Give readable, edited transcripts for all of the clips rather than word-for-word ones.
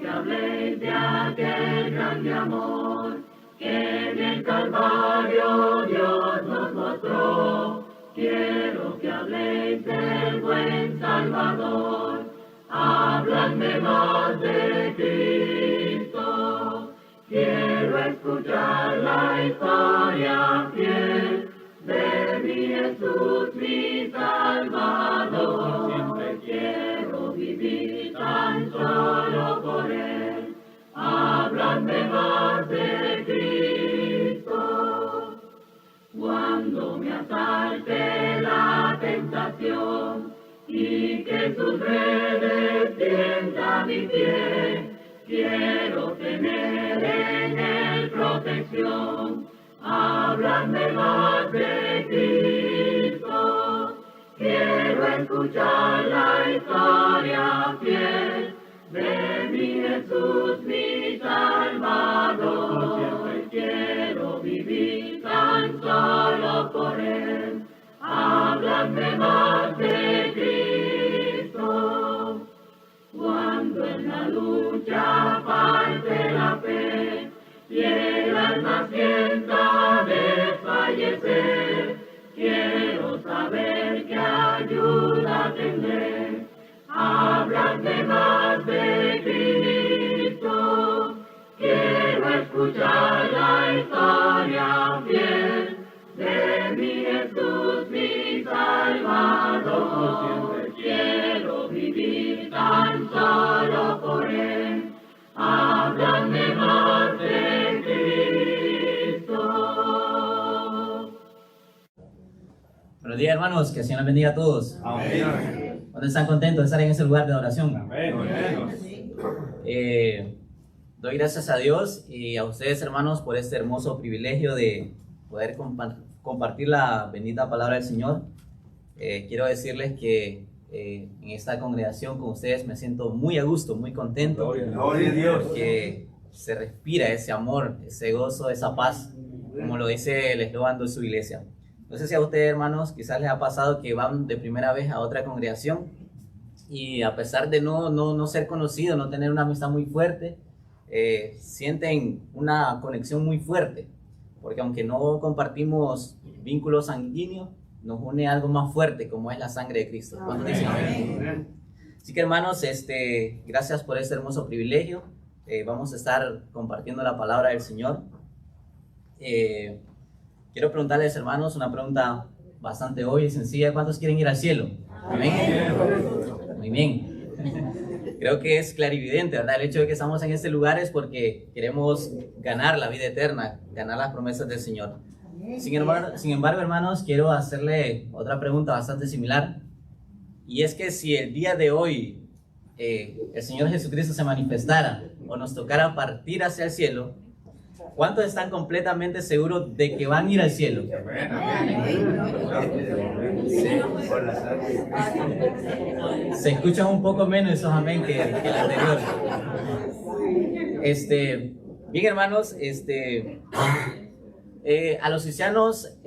que habléis de aquel grande amor que en el Calvario Dios nos mostró. Quiero que habléis del buen Salvador, habladme más de Cristo. Quiero escuchar la historia fiel de mi Jesús, mi Salvador. Siempre quiero vivir tan solo por Él. Habladme más de Cristo. Cuando me asalte la tentación y que sus redes tienda mi pie, quiero tener en Él protección. Háblame más de Cristo. Quiero escuchar la historia fiel de mi Jesús, mi Salvador. Siempre quiero vivir tan solo por Él. Háblame más de Cristo. Cuando en la lucha falte la fe y el alma sienta desfallecer, quiero saber qué ayuda tendré. Háblame más de Cristo. Quiero escuchar la historia fiel de mi Jesús, mi Salvador. Siempre quiero vivir tan solo por Él. Háblame más de Cristo. Buenos días, hermanos, que el Señor les bendiga a todos. Amén. ¿Cuántos están contentos de estar en ese lugar de oración? Amén. Doy gracias a Dios y a ustedes, hermanos, por este hermoso privilegio de poder compartir la bendita palabra del Señor. Quiero decirles que en esta congregación con ustedes me siento muy a gusto, muy contento. Gloria a Dios. Porque se respira ese amor, ese gozo, esa paz, como lo dice el eslogan de su iglesia. No sé si a ustedes, hermanos, quizás les ha pasado que van de primera vez a otra congregación y a pesar de no ser conocidos, no tener una amistad muy fuerte, sienten una conexión muy fuerte, porque aunque no compartimos vínculos sanguíneos, nos une algo más fuerte, como es la sangre de Cristo. ¿Cuántos dicen amén? Así que, hermanos, gracias por este hermoso privilegio. Vamos a estar compartiendo la palabra del Señor. Quiero preguntarles, hermanos, una pregunta bastante obvia y sencilla. ¿Cuántos quieren ir al cielo? Amén. Muy bien. Creo que es clarividente, ¿verdad? El hecho de que estamos en este lugar es porque queremos ganar la vida eterna, ganar las promesas del Señor. Sin embargo, hermanos, quiero hacerle otra pregunta bastante similar. Y es que si el día de hoy el Señor Jesucristo se manifestara o nos tocara partir hacia el cielo, ¿cuántos están seguros de que van a ir al cielo? Se escuchan un poco menos esos amén que el anterior. Bien, hermanos, a los cristianos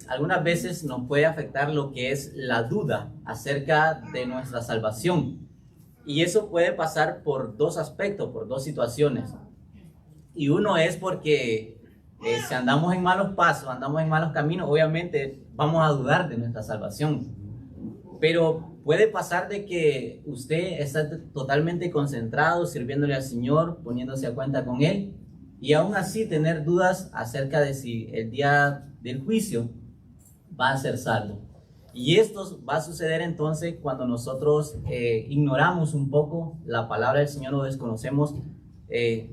algunas veces nos puede afectar lo que es la duda acerca de nuestra salvación. Y eso puede pasar por dos aspectos, por dos situaciones. Y uno es porque si andamos en malos pasos, andamos en malos caminos, obviamente vamos a dudar de nuestra salvación. Pero puede pasar de que usted está totalmente concentrado, sirviéndole al Señor, poniéndose a cuenta con Él, y aún así tener dudas acerca de si el día del juicio va a ser salvo. Y esto va a suceder entonces cuando nosotros ignoramos un poco la palabra del Señor o desconocemos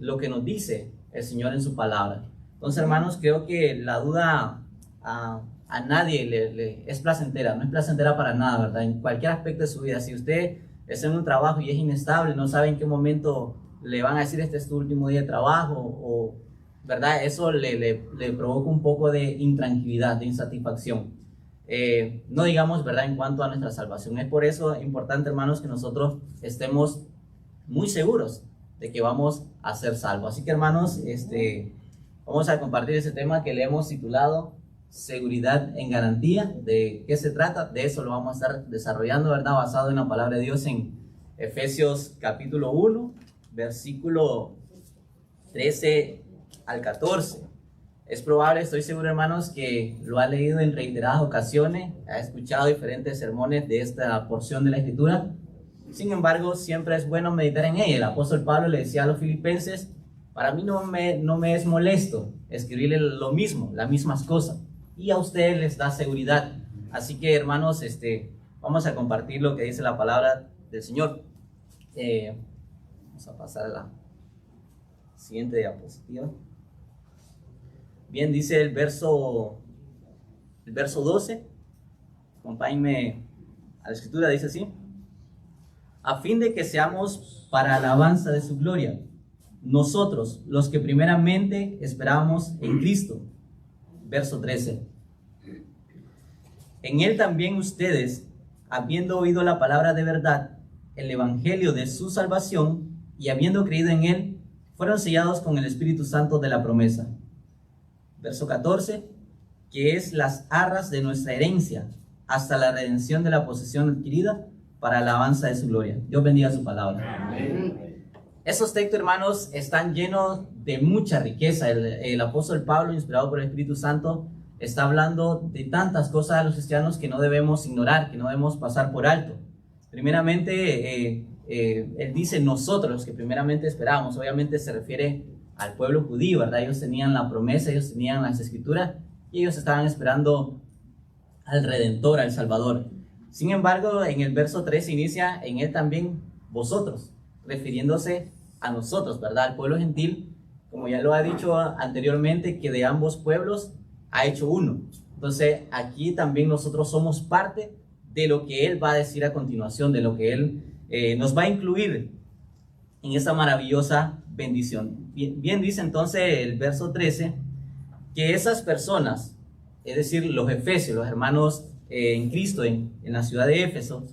lo que nos dice el Señor en su palabra. Entonces, hermanos, creo que la duda a nadie le es placentera, no es placentera para nada, ¿verdad? En cualquier aspecto de su vida. Si usted está en un trabajo y es inestable, no sabe en qué momento le van a decir este es tu último día de trabajo, o, ¿verdad? Eso le provoca un poco de intranquilidad, de insatisfacción. No digamos, ¿verdad?, en cuanto a nuestra salvación. Es por eso importante, hermanos, que nosotros estemos muy seguros de que vamos a ser salvos. Así que, hermanos, vamos a compartir ese tema que le hemos titulado Seguridad en Garantía. ¿De qué se trata? De eso lo vamos a estar desarrollando, ¿verdad?, basado en la palabra de Dios en Efesios capítulo 1, versículo 13 al 14. Es probable, estoy seguro, hermanos, que lo ha leído en reiteradas ocasiones, ha escuchado diferentes sermones de esta porción de la Escritura. Sin embargo, siempre es bueno meditar en ella. El apóstol Pablo le decía a los filipenses: para mí no me es molesto escribirle lo mismo, las mismas cosas, y a ustedes les da seguridad. Así que, hermanos, vamos a compartir lo que dice la palabra del Señor. Vamos a pasar a la siguiente diapositiva. Bien, dice el verso 12. Acompáñenme a la escritura, dice así: a fin de que seamos para alabanza de su gloria, nosotros, los que primeramente esperábamos en Cristo. Verso 13. En él también ustedes, habiendo oído la palabra de verdad, el evangelio de su salvación, y habiendo creído en él, fueron sellados con el Espíritu Santo de la promesa. Verso 14, que es las arras de nuestra herencia, hasta la redención de la posesión adquirida, para alabanza de su gloria. Dios bendiga su palabra. Amén. Esos textos, hermanos, están llenos de mucha riqueza. El apóstol Pablo, inspirado por el Espíritu Santo, está hablando de tantas cosas a los cristianos que no debemos ignorar, que no debemos pasar por alto. Primeramente, él dice nosotros, los que primeramente esperábamos. Obviamente se refiere al pueblo judío, ¿verdad? Ellos tenían la promesa, ellos tenían las escrituras y ellos estaban esperando al Redentor, al Salvador. Sin embargo, en el verso 3 inicia: en él también vosotros, refiriéndose a nosotros, ¿verdad? Al pueblo gentil, como ya lo ha dicho anteriormente, que de ambos pueblos ha hecho uno. Entonces, aquí también nosotros somos parte de lo que él va a decir a continuación, de lo que él nos va a incluir en esta maravillosa bendición. Bien dice entonces el verso 13, que esas personas, es decir, los efesios, los hermanos en Cristo, en la ciudad de Éfeso,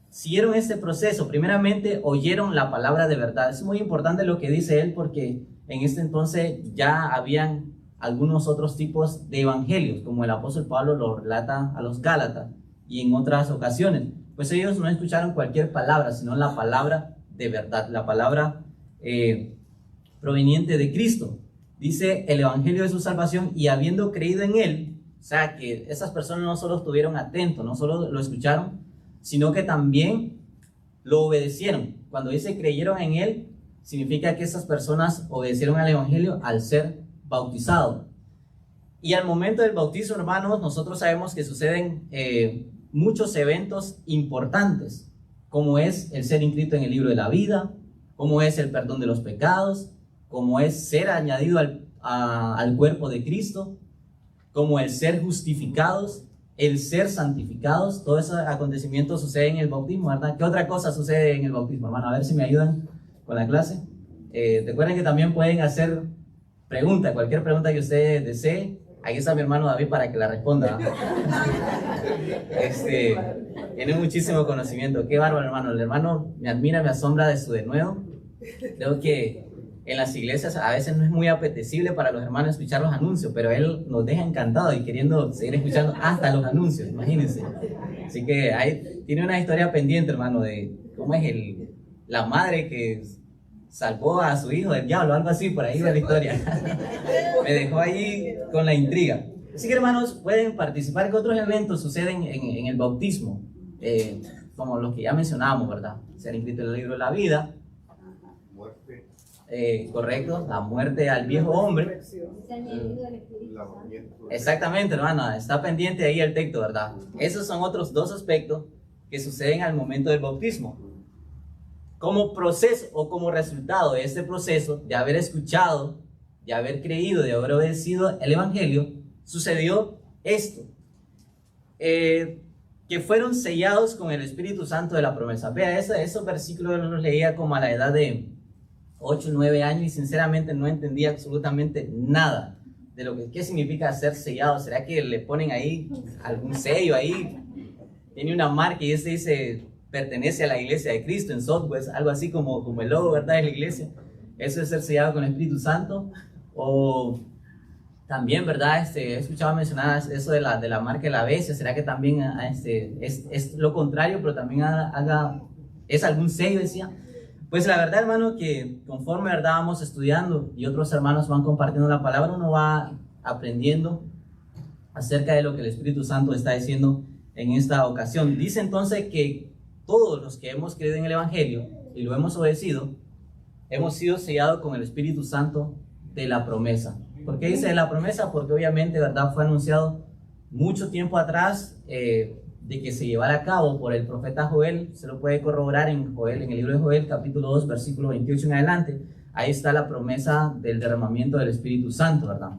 siguieron este proceso. Primeramente oyeron la palabra de verdad. Es muy importante lo que dice él, porque en este entonces ya habían algunos otros tipos de evangelios, como el apóstol Pablo lo relata a los Gálatas y en otras ocasiones. Pues ellos no escucharon cualquier palabra, sino la palabra de verdad, la palabra proveniente de Cristo. Dice el evangelio de su salvación, y habiendo creído en él. O sea, que esas personas no solo estuvieron atentos, no solo lo escucharon, sino que también lo obedecieron. Cuando dice creyeron en él, significa que esas personas obedecieron al evangelio al ser bautizados. Y al momento del bautismo, hermanos, nosotros sabemos que suceden muchos eventos importantes, como es el ser inscrito en el libro de la vida, como es el perdón de los pecados, como es ser añadido al cuerpo de Cristo, como el ser justificados, el ser santificados. Todos esos acontecimientos suceden en el bautismo, ¿verdad? ¿Qué otra cosa sucede en el bautismo, hermano? A ver si me ayudan con la clase. Recuerden que también pueden hacer preguntas, cualquier pregunta que ustedes deseen. Aquí está mi hermano David para que la responda. Tiene muchísimo conocimiento. Qué bárbaro, hermano. El hermano me admira, me asombra de su denuedo. Creo que en las iglesias a veces no es muy apetecible para los hermanos escuchar los anuncios, pero él nos deja encantados y queriendo seguir escuchando hasta los anuncios, imagínense. Así que tiene una historia pendiente, hermano, de cómo es la madre que salvó a su hijo del diablo, algo así, por ahí de la historia. Me dejó ahí con la intriga. Así que, hermanos, pueden participar. ¿Qué otros eventos suceden en el bautismo? Como los que ya mencionábamos, ¿verdad? Ser inscrito en el libro de la vida. Muerte. Correcto, la muerte al viejo hombre. Exactamente, hermano, está pendiente ahí el texto, ¿verdad? Esos son otros dos aspectos que suceden al momento del bautismo. Como proceso o como resultado de este proceso, de haber escuchado, de haber creído, de haber obedecido el evangelio, sucedió esto. Que fueron sellados con el Espíritu Santo de la promesa. Vea, esos versículos los leía como a la edad de 8 o 9 años y sinceramente no entendía absolutamente nada de lo que qué significa ser sellado. ¿Será que le ponen ahí algún sello ahí? Tiene una marca y ese dice pertenece a la iglesia de Cristo en software, algo así como el logo, ¿verdad?, de la iglesia. Eso es ser sellado con el Espíritu Santo. O también, ¿verdad? He escuchado mencionar eso de la marca de la bestia. ¿Será que también es lo contrario, pero también es algún sello, decía? Pues la verdad, hermano, que conforme, verdad, vamos estudiando y otros hermanos van compartiendo la palabra, uno va aprendiendo acerca de lo que el Espíritu Santo está diciendo en esta ocasión. Dice entonces que todos los que hemos creído en el Evangelio y lo hemos obedecido, hemos sido sellados con el Espíritu Santo de la promesa. ¿Por qué dice de la promesa? Porque obviamente, verdad, fue anunciado mucho tiempo atrás de que se llevara a cabo por el profeta Joel. Se lo puede corroborar en Joel, en el libro de Joel, capítulo 2, versículo 28 en adelante. Ahí está la promesa del derramamiento del Espíritu Santo, ¿verdad?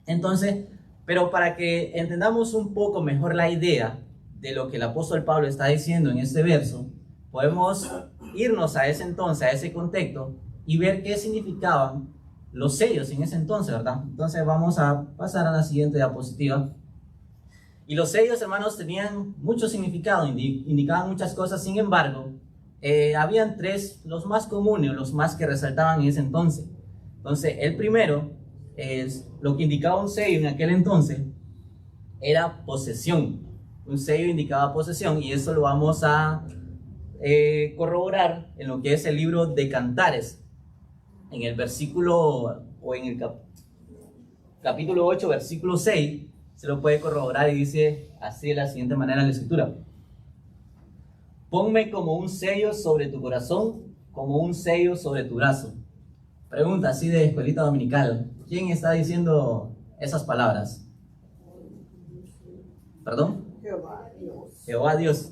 Entonces, pero para que entendamos un poco mejor la idea de lo que el apóstol Pablo está diciendo en este verso, podemos irnos a ese entonces, a ese contexto, y ver qué significaban los sellos en ese entonces, ¿verdad? Entonces vamos a pasar a la siguiente diapositiva. Y los sellos, hermanos, tenían mucho significado, indicaban muchas cosas. Sin embargo, habían tres, los más comunes, los más que resaltaban en ese entonces. Entonces, el primero es lo que indicaba un sello en aquel entonces, era posesión. Un sello indicaba posesión, y eso lo vamos a corroborar en lo que es el libro de Cantares, en el versículo, o en el capítulo 8, versículo 6, se lo puede corroborar y dice así de la siguiente manera en la escritura: ponme como un sello sobre tu corazón, como un sello sobre tu brazo. Pregunta así de escuelita dominical: ¿quién está diciendo esas palabras? ¿Perdón? Jehová Dios. Jehová Dios.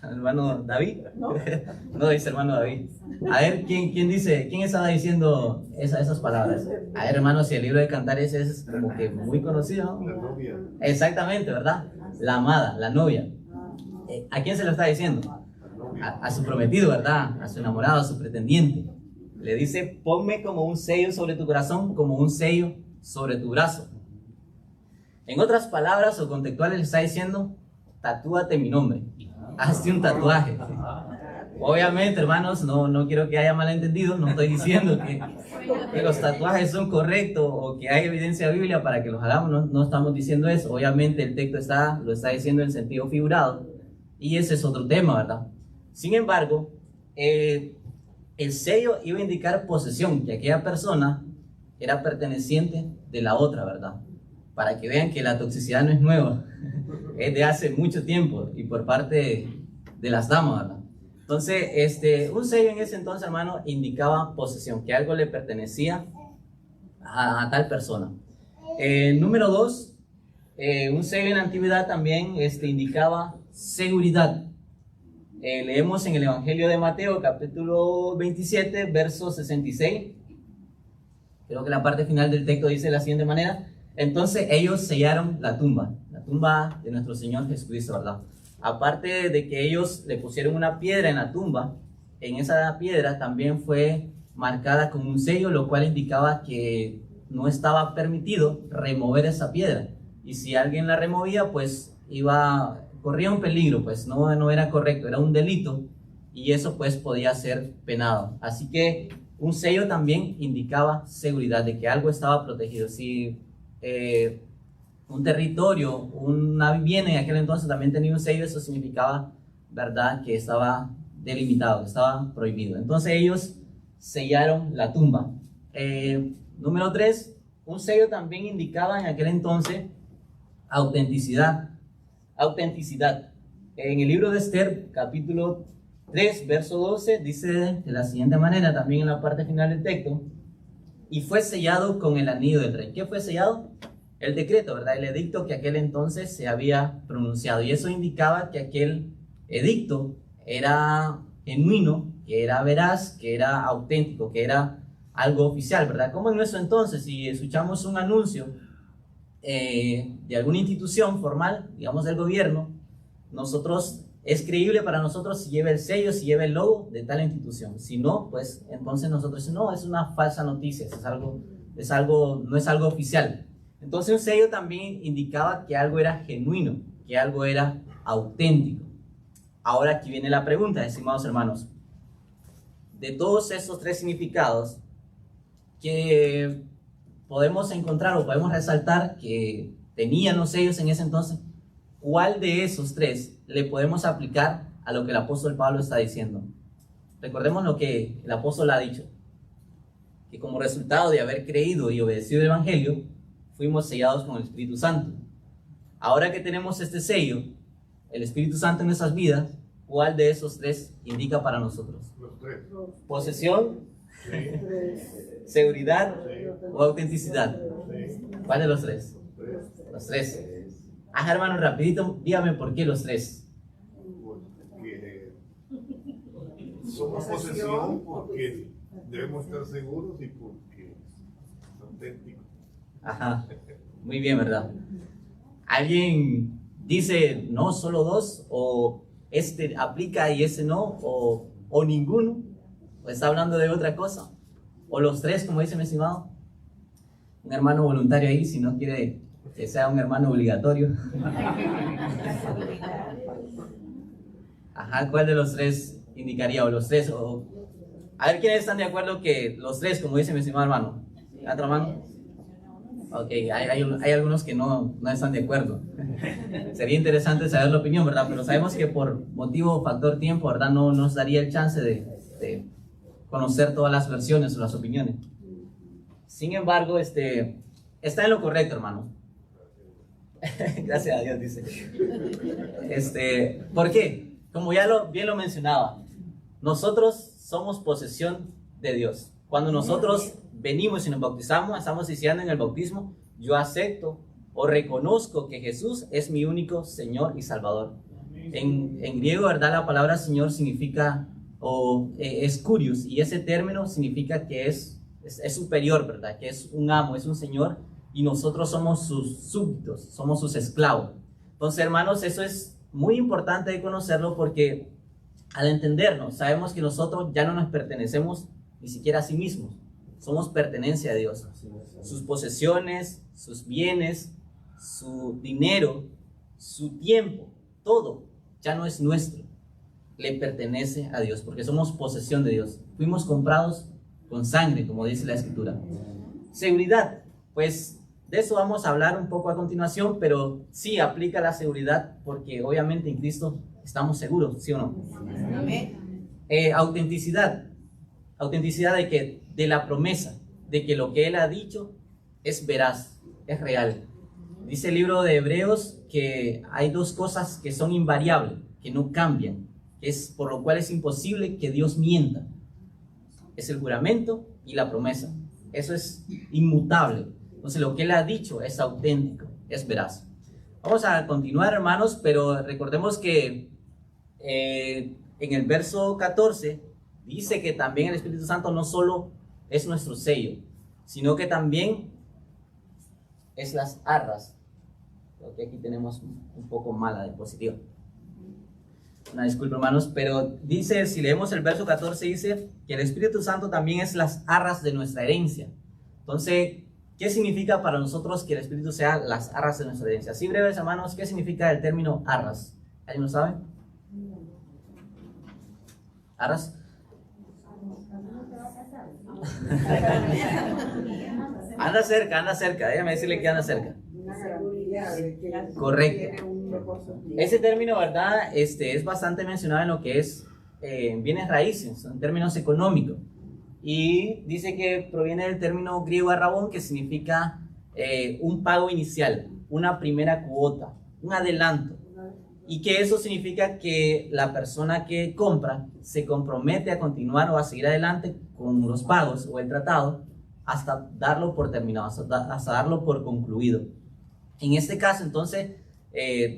¿Hermano David? No dice hermano David. A ver, ¿quién dice? ¿Quién estaba diciendo esas palabras? A ver, hermano, si el libro de Cantares es como que muy conocido, ¿no? La novia. Exactamente, ¿verdad? La amada, la novia. ¿A quién se lo está diciendo? A su prometido, ¿verdad? A su enamorado, a su pretendiente. Le dice: ponme como un sello sobre tu corazón, como un sello sobre tu brazo. En otras palabras o contextuales le está diciendo: tatúate mi nombre, hazte un tatuaje. Obviamente, hermanos, no quiero que haya malentendido, no estoy diciendo que los tatuajes son correctos o que hay evidencia bíblica para que los hagamos, no estamos diciendo eso. Obviamente el texto lo está diciendo en sentido figurado, y ese es otro tema, ¿verdad? Sin embargo, el sello iba a indicar posesión, que aquella persona era perteneciente de la otra, ¿verdad? Para que vean que la toxicidad no es nueva, es de hace mucho tiempo y por parte de las damas, ¿verdad? Entonces, un sello en ese entonces, hermano, indicaba posesión, que algo le pertenecía a tal persona. Número 2, un sello en la antigüedad también indicaba seguridad. Leemos en el Evangelio de Mateo, capítulo 27, verso 66. Creo que la parte final del texto dice de la siguiente manera: entonces ellos sellaron la tumba de nuestro Señor Jesucristo, ¿verdad? Aparte de que ellos le pusieron una piedra en la tumba, en esa piedra también fue marcada con un sello, lo cual indicaba que no estaba permitido remover esa piedra. Y si alguien la removía, pues corría un peligro, pues no era correcto, era un delito, y eso pues podía ser penado. Así que un sello también indicaba seguridad, de que algo estaba protegido. Si un territorio, una vivienda en aquel entonces también tenía un sello, eso significaba, ¿verdad?, que estaba delimitado, que estaba prohibido. Entonces ellos sellaron la tumba. Número 3, un sello también indicaba en aquel entonces autenticidad. En el libro de Esther, capítulo 3, verso 12, dice de la siguiente manera, también en la parte final del texto: y fue sellado con el anillo del rey. ¿Qué fue sellado? El decreto, ¿verdad? El edicto que aquel entonces se había pronunciado. Y eso indicaba que aquel edicto era genuino, que era veraz, que era auténtico, que era algo oficial, ¿verdad? Como en nuestro entonces, si escuchamos un anuncio de alguna institución formal, digamos del gobierno, es creíble para nosotros si lleva el sello, si lleva el logo de tal institución. Si no, pues entonces nosotros decimos: no, es una falsa noticia, no es algo oficial. Entonces un sello también indicaba que algo era genuino, que algo era auténtico. Ahora aquí viene la pregunta, estimados hermanos. De todos estos tres significados que podemos encontrar o podemos resaltar que tenían los sellos en ese entonces, ¿cuál de esos tres le podemos aplicar a lo que el apóstol Pablo está diciendo? recordemos lo que el apóstol ha dicho, que como resultado de haber creído y obedecido el Evangelio, fuimos sellados con el Espíritu Santo. Ahora que tenemos este sello, el Espíritu Santo en nuestras vidas, ¿cuál de esos tres indica para nosotros? Los tres. ¿Posesión, Sí. seguridad o autenticidad? Sí. ¿Cuál de los tres? Tres. Los tres. Hermano, rapidito, dígame por qué los tres. Porque somos posesión, porque debemos estar seguros y porque es auténtico. Ajá, muy bien, ¿verdad? ¿Alguien dice no, solo dos? ¿O este aplica y ese no? ¿O ninguno? ¿O está hablando de otra cosa? ¿O los tres, como dice mi estimado? Un hermano voluntario ahí, si no quiere que sea un hermano obligatorio. Ajá, ¿cuál de los tres indicaría? ¿O los tres? A ver, ¿quiénes están de acuerdo que los tres, como dice mi estimado hermano? ¿Otra mano? Ok, hay algunos que no están de acuerdo. Sería interesante saber la opinión, ¿verdad? Pero sabemos que por motivo o factor tiempo, ¿verdad? No nos daría el chance de conocer todas las versiones o las opiniones. Sin embargo, está en lo correcto, hermano. Gracias a Dios, dice. ¿Por qué? Como ya bien lo mencionaba, nosotros somos posesión de Dios. Cuando nosotros venimos y nos bautizamos, estamos diciendo en el bautismo, yo acepto o reconozco que Jesús es mi único Señor y Salvador. En griego, ¿verdad? La palabra Señor significa, es kurios, y ese término significa que es superior, ¿verdad? Que es un amo, es un Señor, y nosotros somos sus súbditos, somos sus esclavos. Entonces, hermanos, eso es muy importante de conocerlo, porque al entendernos, sabemos que nosotros ya no nos pertenecemos ni siquiera a sí mismos. Somos pertenencia a Dios. Sus posesiones, sus bienes, su dinero, su tiempo, todo ya no es nuestro. Le pertenece a Dios, porque somos posesión de Dios. Fuimos comprados con sangre, como dice la Escritura. Seguridad, pues de eso vamos a hablar un poco a continuación, pero sí aplica la seguridad, porque obviamente en Cristo estamos seguros, ¿sí o no? Autenticidad. Autenticidad de que de la promesa, de que lo que Él ha dicho es veraz, es real. Dice el libro de Hebreos que hay dos cosas que son invariables, que no cambian, por lo cual es imposible que Dios mienta. Es el juramento y la promesa. Eso es inmutable. Entonces lo que Él ha dicho es auténtico, es veraz. Vamos a continuar, hermanos, pero recordemos que en el verso 14 dice que también el Espíritu Santo no solo es nuestro sello, sino que también es las arras. Creo que aquí tenemos un poco mala diapositiva. Una disculpa, hermanos, pero dice, si leemos el verso 14, dice que el Espíritu Santo también es las arras de nuestra herencia. Entonces, ¿qué significa para nosotros que el Espíritu sea las arras de nuestra herencia? Así breves, hermanos, ¿qué significa el término arras? ¿Alguien lo sabe? ¿Arras? Anda cerca, déjame decirle que anda cerca. Correcto. Ese término, ¿verdad? Es bastante mencionado en lo que es bienes raíces, en términos económicos. Y dice que proviene del término griego arrabón, que significa un pago inicial, una primera cuota, un adelanto. Y que eso significa que la persona que compra se compromete a continuar o a seguir adelante con los pagos o el tratado hasta darlo por terminado, hasta darlo por concluido. En este caso, entonces,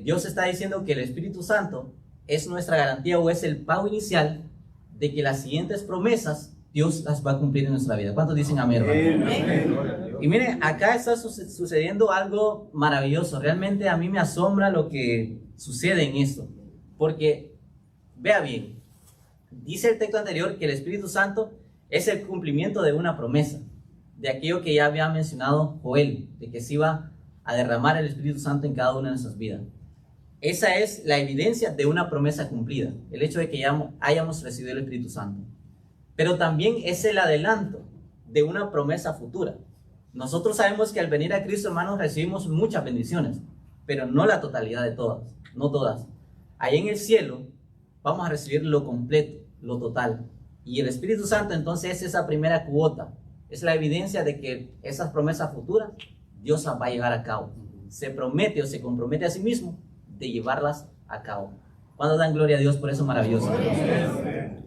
Dios está diciendo que el Espíritu Santo es nuestra garantía o es el pago inicial de que las siguientes promesas Dios las va a cumplir en nuestra vida. ¿Cuántos dicen amén, hermano? Y miren, acá está sucediendo algo maravilloso. Realmente a mí me asombra lo que sucede en esto. Porque, vea bien, dice el texto anterior que el Espíritu Santo es el cumplimiento de una promesa, de aquello que ya había mencionado Joel, de que se iba a derramar el Espíritu Santo en cada una de nuestras vidas. Esa es la evidencia de una promesa cumplida, el hecho de que ya hayamos recibido el Espíritu Santo. Pero también es el adelanto de una promesa futura. Nosotros sabemos que al venir a Cristo, hermanos, recibimos muchas bendiciones, pero no la totalidad de todas, no todas. Ahí en el cielo vamos a recibir lo completo, lo total. Y el Espíritu Santo entonces es esa primera cuota, es la evidencia de que esas promesas futuras Dios las va a llevar a cabo. Se promete o se compromete a sí mismo de llevarlas a cabo. ¿Cuándo dan gloria a Dios por eso maravilloso?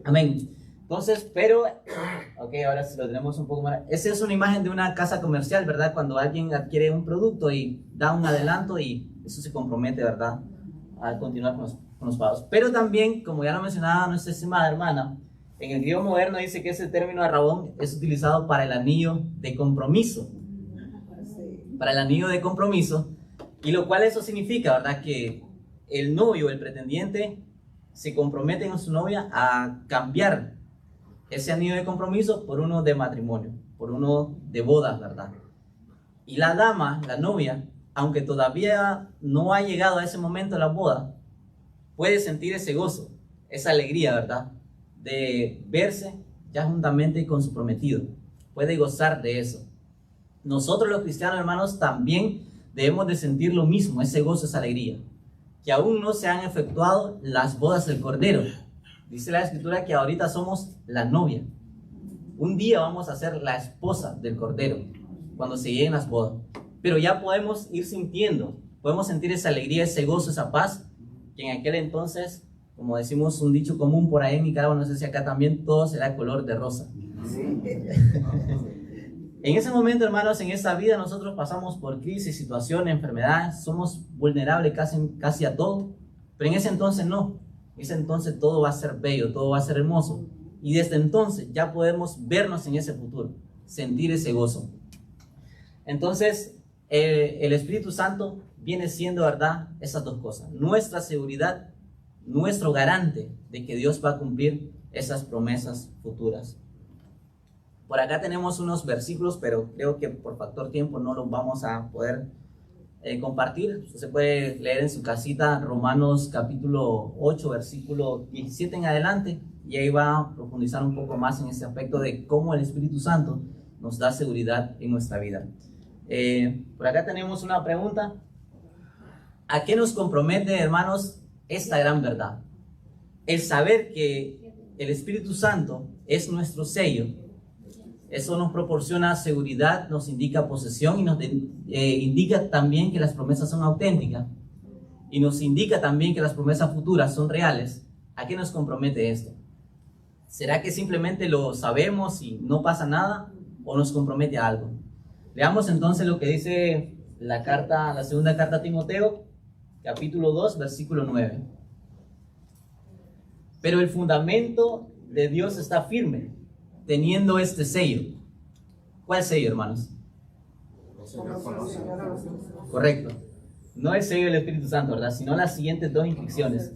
Amén. Entonces, pero, ok, ahora sí lo tenemos un poco más. Esa es una imagen de una casa comercial, ¿verdad? Cuando alguien adquiere un producto y da un adelanto y eso se compromete, ¿verdad? A continuar con los pagos. Pero también, como ya lo mencionaba nuestra estimada hermana, en el griego moderno dice que ese término arrabón es utilizado para el anillo de compromiso. Para el anillo de compromiso. Y lo cual eso significa, ¿verdad? Que el novio, el pretendiente, se compromete con su novia a cambiar ese anillo de compromiso por uno de matrimonio, por uno de bodas, ¿verdad? Y la dama, la novia, aunque todavía no ha llegado a ese momento de la boda, puede sentir ese gozo, esa alegría, ¿verdad? De verse ya juntamente con su prometido. Puede gozar de eso. Nosotros los cristianos, hermanos, también debemos de sentir lo mismo, ese gozo, esa alegría. Que aún no se han efectuado las bodas del Cordero. Dice la Escritura que ahorita somos la novia. Un día vamos a ser la esposa del Cordero, cuando se lleguen las bodas. Pero ya podemos ir sintiendo, podemos sentir esa alegría, ese gozo, esa paz, que en aquel entonces, como decimos un dicho común por ahí en Nicaragua, no sé si acá también, todo será color de rosa. En ese momento, hermanos, en esta vida nosotros pasamos por crisis, situaciones, enfermedades, somos vulnerables casi a todo, pero en ese entonces no. En ese entonces todo va a ser bello, todo va a ser hermoso. Y desde entonces ya podemos vernos en ese futuro, sentir ese gozo. Entonces, el Espíritu Santo viene siendo, ¿verdad?, esas dos cosas. Nuestra seguridad, nuestro garante de que Dios va a cumplir esas promesas futuras. Por acá tenemos unos versículos, pero creo que por factor tiempo no los vamos a poder compartir. Usted se puede leer en su casita Romanos capítulo 8, versículo 17 en adelante, y ahí va a profundizar un poco más en ese aspecto de cómo el Espíritu Santo nos da seguridad en nuestra vida. Por acá tenemos una pregunta. ¿A qué nos compromete, hermanos, esta gran verdad? El saber que el Espíritu Santo es nuestro sello. Eso nos proporciona seguridad, nos indica posesión y nos indica también que las promesas son auténticas. Y nos indica también que las promesas futuras son reales. ¿A qué nos compromete esto? ¿Será que simplemente lo sabemos y no pasa nada? ¿O nos compromete a algo? Veamos entonces lo que dice la segunda carta a Timoteo, capítulo 2, versículo 9. Pero el fundamento de Dios está firme, teniendo este sello. ¿Cuál sello, hermanos? Correcto. No el sello del Espíritu Santo, ¿verdad? Sino las siguientes dos inscripciones.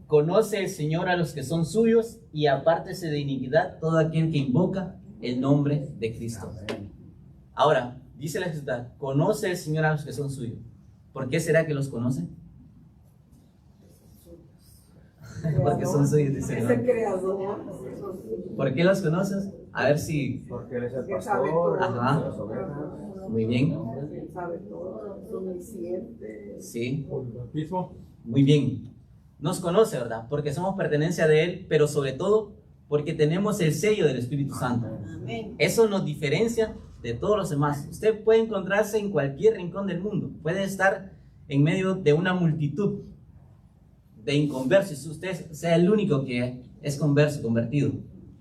Conoce el Señor a los que son suyos y apártese de iniquidad todo aquel que invoca el nombre de Cristo. Ahora, dice la Escritura, conoce el Señor a los que son suyos. ¿Por qué será que los conoce? Porque son suyos, dice el creador. ¿Por qué los conoces? A ver si... Porque él es el pastor. Ajá. Muy bien. Sabe todo, es omnisciente. Sí. Por el bautismo. Muy bien. Nos conoce, ¿verdad? Porque somos pertenencia de Él, pero sobre todo porque tenemos el sello del Espíritu Santo. Amén. Eso nos diferencia de todos los demás. Usted puede encontrarse en cualquier rincón del mundo. Puede estar en medio de una multitud de inconversos. Usted sea el único que es converso, convertido.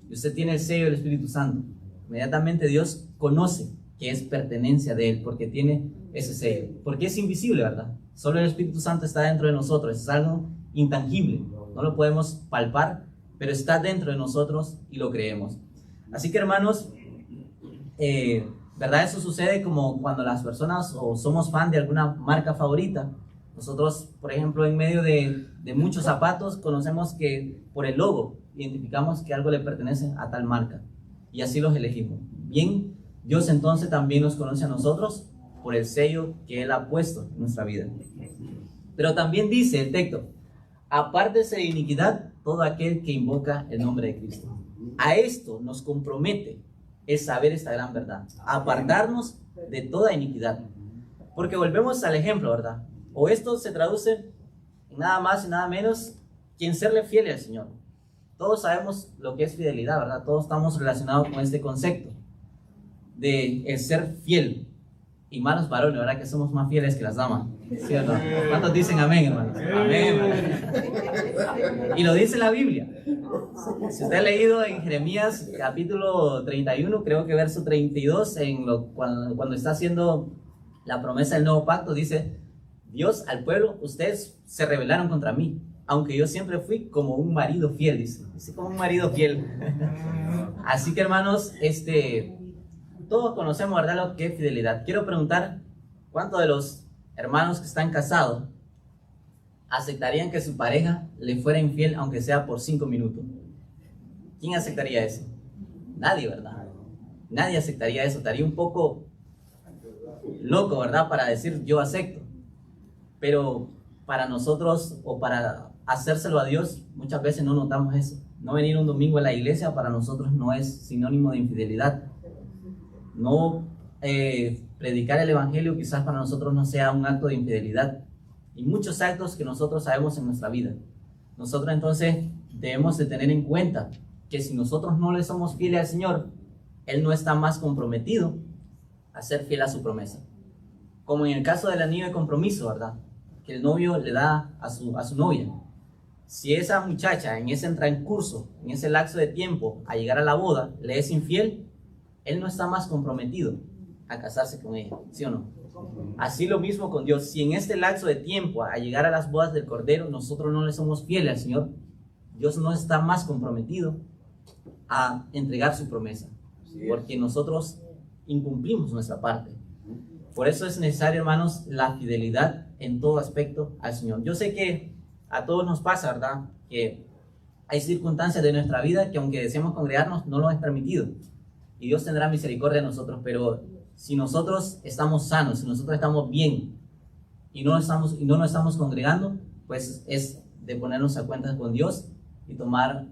Y usted tiene el sello del Espíritu Santo. Inmediatamente Dios conoce que es pertenencia de Él porque tiene ese sello. Porque es invisible, ¿verdad? Solo el Espíritu Santo está dentro de nosotros. Es algo intangible. No lo podemos palpar, pero está dentro de nosotros y lo creemos. Así que, hermanos, ¿verdad? Eso sucede como cuando las personas o somos fan de alguna marca favorita. Nosotros, por ejemplo, en medio de muchos zapatos, conocemos que por el logo identificamos que algo le pertenece a tal marca y así los elegimos. Bien, Dios entonces también nos conoce a nosotros por el sello que Él ha puesto en nuestra vida. Pero también dice el texto, apártese de iniquidad todo aquel que invoca el nombre de Cristo. A esto nos compromete el saber esta gran verdad, apartarnos de toda iniquidad. Porque volvemos al ejemplo, ¿verdad? O esto se traduce en nada más y nada menos que en serle fiel al Señor. todos sabemos lo que es fidelidad, ¿verdad? Todos estamos relacionados con este concepto de el ser fiel. Y más los varones, ¿verdad? Que somos más fieles que las damas, ¿cierto? ¿Cuántos dicen amén, hermanos? Amén, hermanos. Y lo dice la Biblia. Si usted ha leído en Jeremías capítulo 31, creo que verso 32, cuando está haciendo la promesa del nuevo pacto, dice: Dios al pueblo, ustedes se rebelaron contra mí, aunque yo siempre fui como un marido fiel, dice como un marido fiel. Así que, hermanos, todos conocemos, ¿verdad?, lo que es fidelidad. Quiero preguntar, ¿cuántos de los hermanos que están casados aceptarían que su pareja le fuera infiel, aunque sea por 5 minutos? ¿Quién aceptaría eso? Nadie, ¿verdad? Nadie aceptaría eso. Estaría un poco loco, ¿verdad?, para decir yo acepto. Pero para nosotros, o para hacérselo a Dios, muchas veces no notamos eso. No venir un domingo a la iglesia para nosotros no es sinónimo de infidelidad. No predicar el evangelio quizás para nosotros no sea un acto de infidelidad. Y muchos actos que nosotros sabemos en nuestra vida. Nosotros entonces debemos de tener en cuenta que si nosotros no le somos fieles al Señor, Él no está más comprometido a ser fiel a su promesa. Como en el caso del anillo de compromiso, ¿verdad?, que el novio le da a su novia. Si esa muchacha en ese transcurso, en ese lapso de tiempo, a llegar a la boda, le es infiel, él no está más comprometido a casarse con ella, ¿sí o no? Así lo mismo con Dios. Si en este lapso de tiempo, a llegar a las bodas del Cordero, nosotros no le somos fieles al Señor, Dios no está más comprometido a entregar su promesa, porque nosotros incumplimos nuestra parte. Por eso es necesario, hermanos, la fidelidad en todo aspecto al Señor. Yo sé que a todos nos pasa, ¿verdad?, que hay circunstancias de nuestra vida que, aunque deseemos congregarnos, no nos es permitido. Y Dios tendrá misericordia de nosotros, pero si nosotros estamos sanos, si nosotros estamos bien y no nos estamos congregando, pues es de ponernos a cuentas con Dios y tomar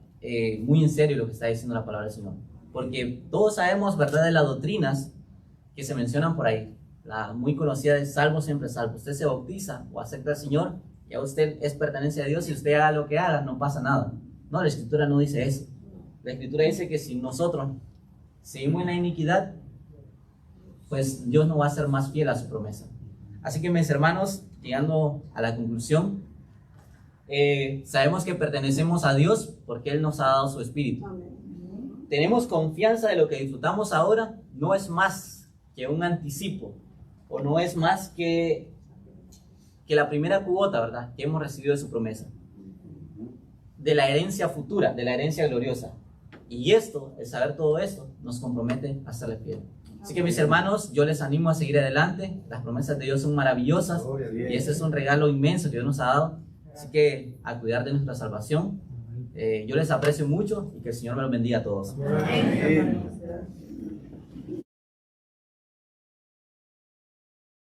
muy en serio lo que está diciendo la palabra del Señor. Porque todos sabemos, ¿verdad?, de las doctrinas que se mencionan por ahí. La muy conocida es salvo, siempre salvo. Usted se bautiza o acepta al Señor, ya usted es pertenencia a Dios, y usted haga lo que haga, no pasa nada. No, la Escritura no dice eso. La Escritura dice que si nosotros seguimos en la iniquidad, pues Dios no va a ser más fiel a su promesa. Así que, mis hermanos, llegando a la conclusión, sabemos que pertenecemos a Dios porque Él nos ha dado su Espíritu. Tenemos confianza de lo que disfrutamos ahora, no es más que un anticipo, o no es más que la primera cuota, ¿verdad?, que hemos recibido de su promesa, de la herencia futura, de la herencia gloriosa. Y esto, el saber todo esto, nos compromete a serle fiel. Así que, mis hermanos, yo les animo a seguir adelante. Las promesas de Dios son maravillosas y este es un regalo inmenso que Dios nos ha dado. Así que a cuidar de nuestra salvación. Yo les aprecio mucho y que el Señor me los bendiga a todos. Amén.